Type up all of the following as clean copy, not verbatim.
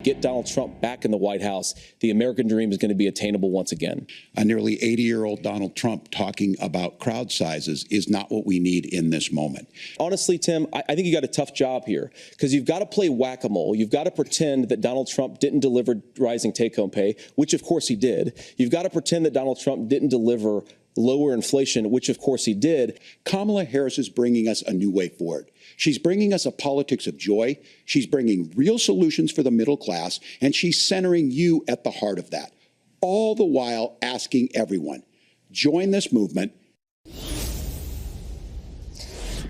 get Donald Trump back in the White House, the American dream is going to be attainable once again. A nearly 80-year-old Donald Trump talking about crowd sizes is not what we need in this moment. Honestly, Tim, I think you got a tough job here because you've got to play whack-a-mole. You've got to pretend that Donald Trump didn't deliver rising take-home pay, which of course he did. You've got to pretend that Donald Trump didn't deliver lower inflation, which of course he did. Kamala Harris is bringing us a new way forward. She's bringing us a politics of joy. She's bringing real solutions for the middle class, and she's centering you at the heart of that. All the while asking everyone, join this movement.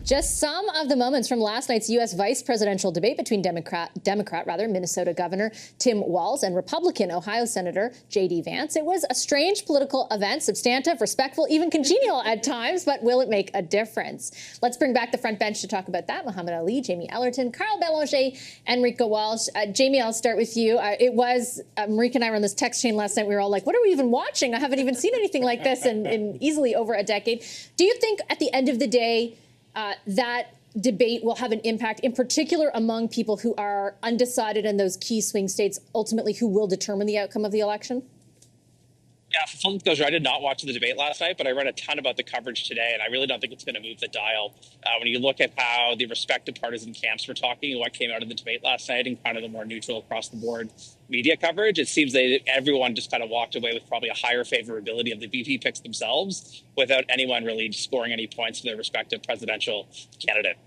Just some of the moments from last night's U.S. vice presidential debate between Democrat, Minnesota Governor Tim Walz and Republican Ohio Senator J.D. Vance. It was a strange political event, substantive, respectful, even congenial at times, but will it make a difference? Let's bring back the front bench to talk about that. Muhammad Ali, Jamie Ellerton, Carl Belanger, Enrico Walsh. Jamie, I'll start with you. Marika and I were on this text chain last night. We were all like, what are we even watching? I haven't even seen anything like this in easily over a decade. Do you think at the end of the day, that debate will have an impact, in particular among people who are undecided in those key swing states, ultimately who will determine the outcome of the election? Yeah, for full disclosure, I did not watch the debate last night, but I read a ton about the coverage today, and I really don't think it's going to move the dial. When you look at how the respective partisan camps were talking and what came out of the debate last night and kind of the more neutral across-the-board media coverage, it seems that everyone just kind of walked away with probably a higher favorability of the VP picks themselves without anyone really scoring any points for their respective presidential candidate.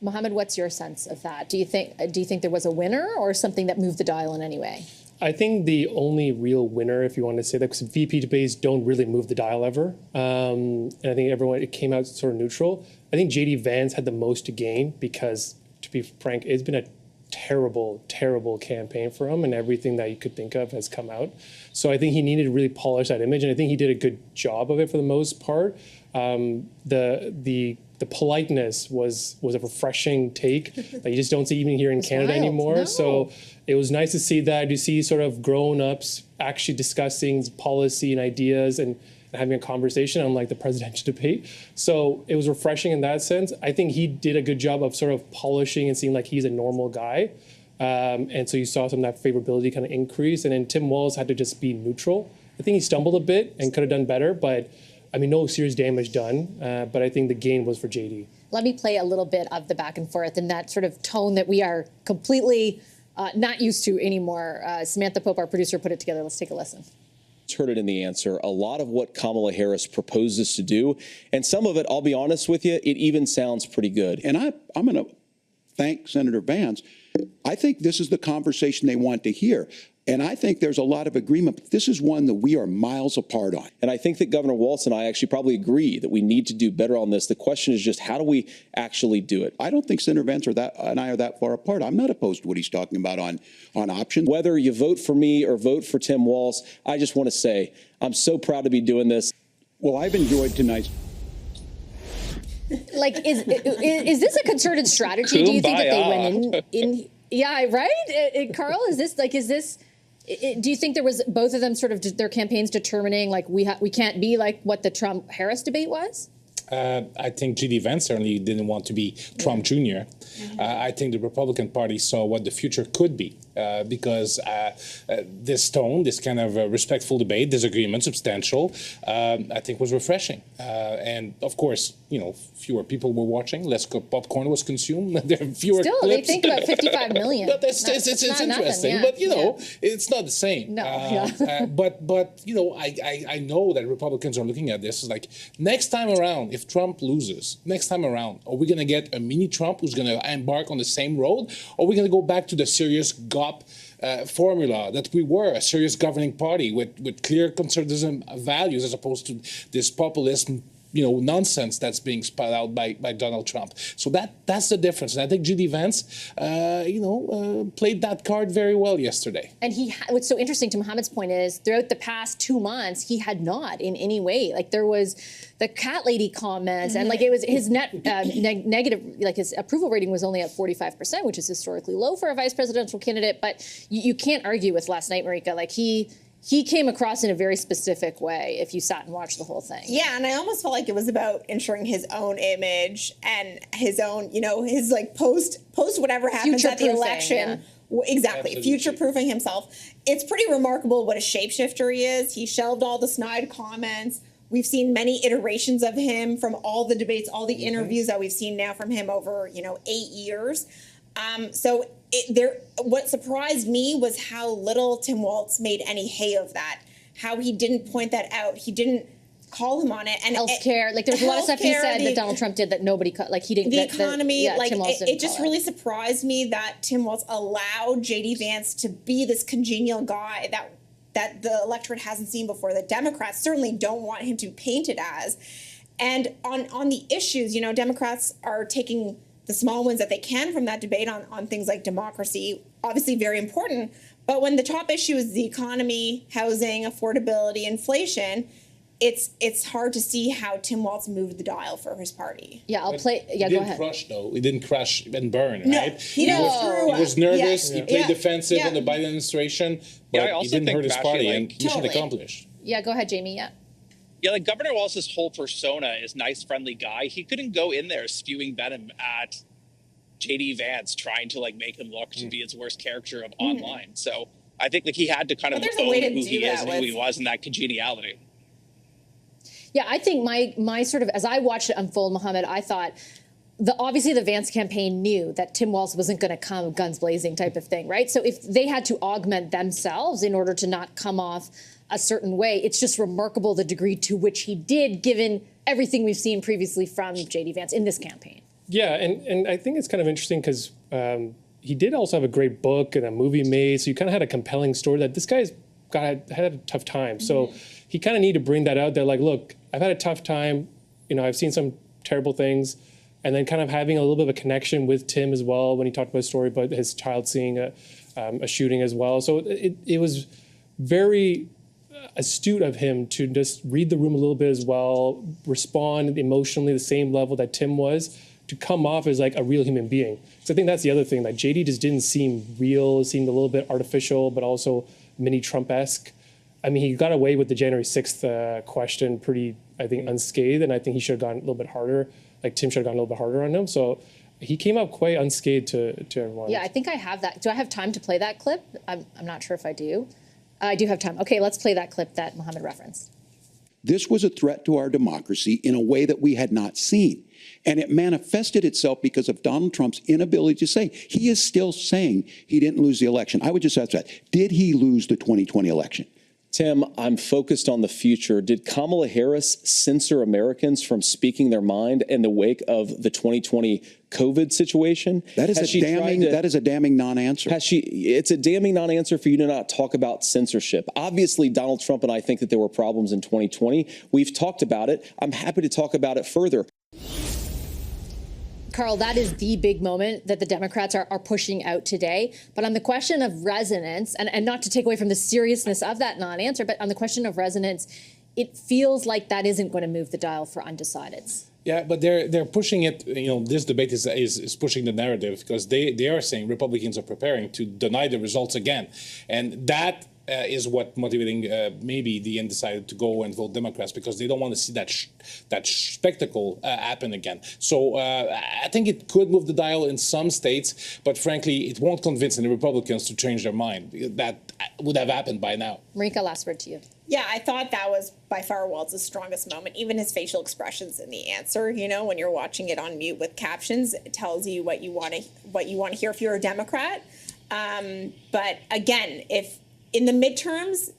Mohammed, what's your sense of that? Do you think there was a winner or something that moved the dial in any way? I think the only real winner, if you want to say that, because VP debates don't really move the dial ever. And I think it came out sort of neutral. I think J.D. Vance had the most to gain because, to be frank, it's been a terrible, terrible campaign for him, and everything that you could think of has come out. So I think he needed to really polish that image, and I think he did a good job of it for the most part. The politeness was a refreshing take that you just don't see even here in Canada anymore. No. So it was nice to see that, to see sort of grown-ups actually discussing policy and ideas and having a conversation, unlike the presidential debate. So it was refreshing in that sense. I think he did a good job of sort of polishing and seeing like he's a normal guy. And so you saw some of that favorability kind of increase. And then Tim Walz had to just be neutral. I think he stumbled a bit and could have done better, but I mean, no serious damage done, but I think the gain was for J.D. Let me play a little bit of the back and forth and that sort of tone that we are completely not used to anymore. Samantha Pope, our producer, put it together. Let's take a listen. Heard it in the answer. A lot of what Kamala Harris proposes to do, and some of it, I'll be honest with you, it even sounds pretty good. And I'm going to thank Senator Vance. I think this is the conversation they want to hear. And I think there's a lot of agreement, but this is one that we are miles apart on. And I think that Governor Walz and I actually probably agree that we need to do better on this. The question is just how do we actually do it? I don't think Senator Vance and I are that far apart. I'm not opposed to what he's talking about on options. Whether you vote for me or vote for Tim Walz, I just want to say I'm so proud to be doing this. Well, I've enjoyed tonight's. Like, is this a concerted strategy? Do you think that they went in? Yeah, right? Carl, do you think there was both of them sort of their campaigns determining like we can't be like what the Trump-Harris debate was? I think J.D. Vance certainly didn't want to be Trump Jr. Mm-hmm. I think the Republican Party saw what the future could be because this tone, this kind of respectful debate, disagreement, substantial, I think was refreshing. And of course, fewer people were watching, less popcorn was consumed, there are fewer Still, clips. They think about 55 million. But it's interesting, nothing, yeah. But it's not the same. No, but I know that Republicans are looking at this as like next time around, if Trump loses, next time around, are we going to get a mini Trump who's going to embark on the same road, or are we going to go back to the serious GOP formula that we were, a serious governing party with clear conservatism values as opposed to this populist nonsense that's being spat out by Donald Trump. So that's the difference. And I think J.D. Vance, played that card very well yesterday. And what's so interesting to Mohammed's point is throughout the past 2 months, he had not in any way, like there was the cat lady comments and like it was his net negative, like his approval rating was only at 45%, which is historically low for a vice presidential candidate. But you can't argue with last night, Marika, like he came across in a very specific way if you sat and watched the whole thing. Yeah, and I almost felt like it was about ensuring his own image and his own, his like post whatever happens at the election. Yeah. Exactly, Absolutely. future-proofing himself. It's pretty remarkable what a shapeshifter he is. He shelved all the snide comments. We've seen many iterations of him from all the debates, all the interviews that we've seen now from him over, 8 years. What surprised me was how little Tim Walz made any hay of that. How he didn't point that out. He didn't call him on it. And Healthcare, like there's a lot of stuff he said that Donald Trump did that nobody like he didn't. The economy, like Tim Walz didn't it just call really surprised me that Tim Walz allowed J.D. Vance to be this congenial guy that the electorate hasn't seen before. That Democrats certainly don't want him to be painted as. And on the issues, Democrats are taking the small wins that they can from that debate on things like democracy, obviously very important. But when the top issue is the economy, housing, affordability, inflation, it's hard to see how Tim Walz moved the dial for his party. Yeah, I'll play. Yeah, He go didn't ahead. crush, though. He didn't crush and burn, No, right? he didn't screw He was up. nervous. Yeah. He played Yeah. defensive Yeah. in the Biden administration, Yeah, I but he also didn't think hurt his Vassy, party, like- and mission Totally. accomplished. Yeah, go ahead, Jamie. Yeah. Yeah, like Governor Walz's whole persona is nice, friendly guy. He couldn't go in there spewing venom at J.D. Vance, trying to make him look to be his worst character of online. So I think he had to kind of But there's a own way to who do he is that and who he with- was in that congeniality. Yeah, I think my sort of, as I watched it unfold, Mohammed, I thought obviously the Vance campaign knew that Tim Walz wasn't going to come guns blazing type of thing, right? So if they had to augment themselves in order to not come off a certain way, it's just remarkable the degree to which he did, given everything we've seen previously from J.D. Vance in this campaign. Yeah, and I think it's kind of interesting because he did also have a great book and a movie made, so you kind of had a compelling story that this guy's had a tough time. So he kind of needed to bring that out there, like, look, I've had a tough time, I've seen some terrible things, and then kind of having a little bit of a connection with Tim as well when he talked about a story about his child seeing a shooting as well. So it was very astute of him to just read the room a little bit as well, respond emotionally the same level that Tim was, to come off as like a real human being. So I think that's the other thing, that JD just didn't seem real, seemed a little bit artificial, but also mini Trump-esque. I mean, he got away with the January 6th question pretty, I think, unscathed, and I think he should have gone a little bit harder. Like Tim should have gone a little bit harder on him. So he came out quite unscathed to everyone. Yeah, I think I have that. Do I have time to play that clip? I'm not sure if I do. I do have time. Okay, let's play that clip that Mohammed referenced. This was a threat to our democracy in a way that we had not seen. And it manifested itself because of Donald Trump's inability to say. He is still saying he didn't lose the election. I would just ask that. Did he lose the 2020 election? Tim, I'm focused on the future. Did Kamala Harris censor Americans from speaking their mind in the wake of the 2020 COVID situation? That is a damning non-answer. It's a damning non-answer for you to not talk about censorship. Obviously, Donald Trump and I think that there were problems in 2020. We've talked about it. I'm happy to talk about it further. Carl, that is the big moment that the Democrats are pushing out today. But on the question of resonance, and not to take away from the seriousness of that non-answer, but on the question of resonance, it feels like that isn't going to move the dial for undecideds. Yeah, but they're pushing it. This debate is pushing the narrative because they are saying Republicans are preparing to deny the results again, and that is what motivating maybe the undecided to go and vote Democrats, because they don't want to see that spectacle happen again. So I think it could move the dial in some states, but frankly, it won't convince any Republicans to change their mind. That would have happened by now. Marika, last word to you. Yeah, I thought that was by far Walz's strongest moment. Even his facial expressions in the answer, when you're watching it on mute with captions, it tells you what you want to hear if you're a Democrat. But again, if in the midterms,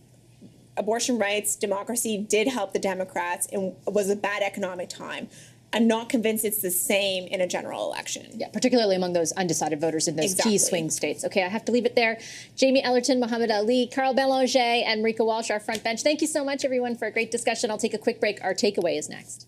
abortion rights, democracy did help the Democrats and was a bad economic time. I'm not convinced it's the same in a general election. Yeah, particularly among those undecided voters in those key swing states. Okay, I have to leave it there. Jamie Ellerton, Mohammed Ali, Carl Belanger, and Marika Walsh, our front bench. Thank you so much, everyone, for a great discussion. I'll take a quick break. Our takeaway is next.